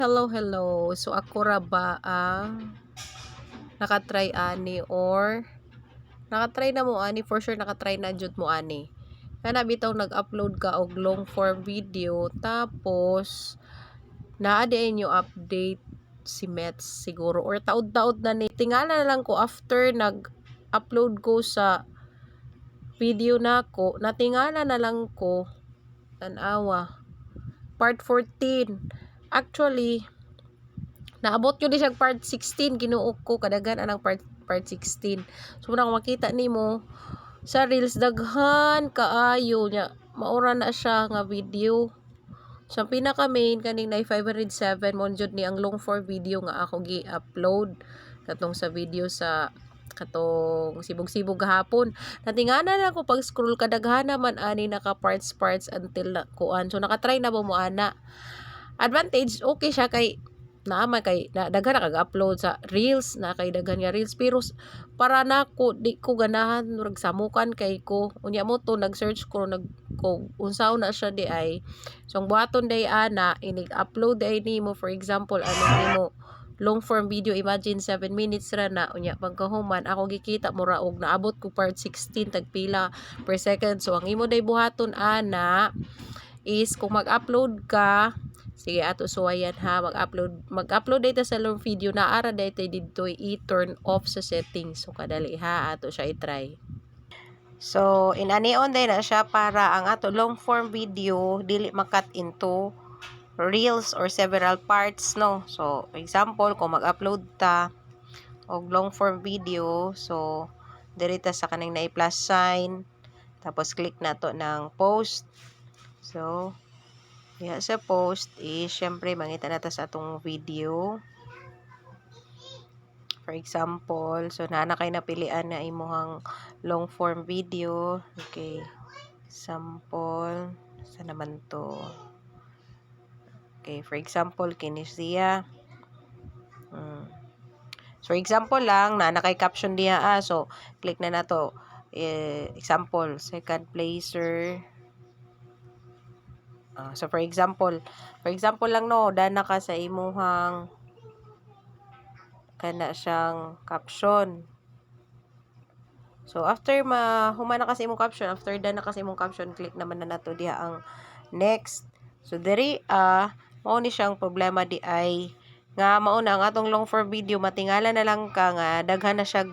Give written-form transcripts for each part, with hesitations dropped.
Hello, hello. So ako ra ba ang nakatry ani or nakatry na mo ani for sure nakatry na jud mo ani. Kana bitaw nag-upload ka og long form video tapos naa di inyo update si Mets siguro or taud-taud na ni. Tingala na lang ko after nag-upload ko sa video nako, natingala na lang ko tan-awa part 14. Actually, naabot yun siya part 16, ginuok ko kadagan anang part 16. So muna makita nimo sa reels daghan kaayo nya maura na siya nga video. So pinaka main kaning na 507 mo jud ni ang long form video nga ako gi-upload katong sa video sa katong sibog-sibog gahapon. Natingana na ko pag scroll kadaghan naman ani naka parts until na kuan. So nakatry na ba mo ana? Advantage okay siya kay naama kay daghan na kag-upload sa reels na kay daghan nga reels pero para nako di ko ganahan murag samukan kay ko unya mo to nag-search ko unsaon na siya di ay so ang buhaton day ana inig-upload day nimo for example ano nimo long form video, imagine 7 minutes ra na unya pagkahuman ako gikita mo ra og naabot ko part 16 tagpila per second. So ang imo day buhaton ana is kung mag-upload ka, sige ato suwayan ha, mag-upload dito sa long video na ara dito dito i-turn off sa settings. So kadali ha ato siya i-try. So in-ani-on day na siya para ang ato long form video dili makat into reels or several parts no. So example kung mag-upload ta og long form video, so dirita sa kaning na plus sign tapos click na to ng post. So sa post is syempre mangita na ta sa atong video. For example, so na kay napilian na imuhang long form video. Okay. Sample sa naman to. Okay, for example, kini siya. So, example lang, na kay caption diya. So, click na to. Example, second placer. So, for example lang no, dana ka sa imuhang kana siyang caption. So, after humana ka sa imong caption, after dana ka sa imong caption, click naman na nato diha ang next. So, diri mao ni siyang problema di ay nga mauna ang atong long form video matingala na lang ka nga daghan na siya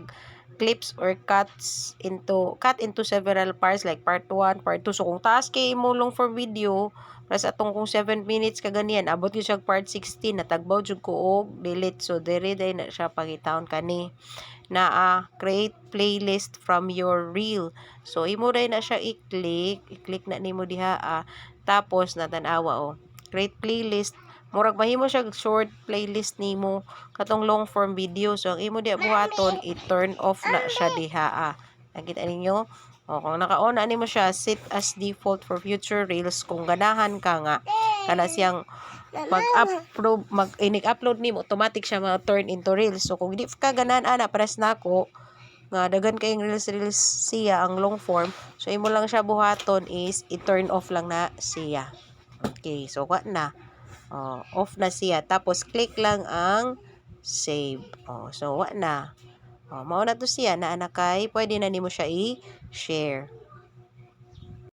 clips or cut into several parts like part 1, part 2. So kung taas kay mo long form video plus atong kung 7 minutes ka ganiyan abot gyud siya part 16 natagbaw jud ko og delete. So diri day na siya pangitawon kani na create playlist from your reel. So imo day na siya i-click na nimo diha tapos natan-awa create playlist. Murag mahimo siya short playlist nimo katong long form video. So ang imo diha buhaton i-turn off na siya diha. Nakita ninyo? Kung naka-on na nimo siya, set as default for future reels. Kung ganahan ka nga kana siyang inig-upload nimo automatic siya ma-turn into reels. So kung di ka ganahan press nako nga daghan kayong reels siya ang long form. So imo lang siya buhaton is i-turn off lang na siya. Okay, so what na? Off na siya. Tapos, click lang ang save. So, what na? Mao na to siya na anakay. Pwede na nimo siya i-share.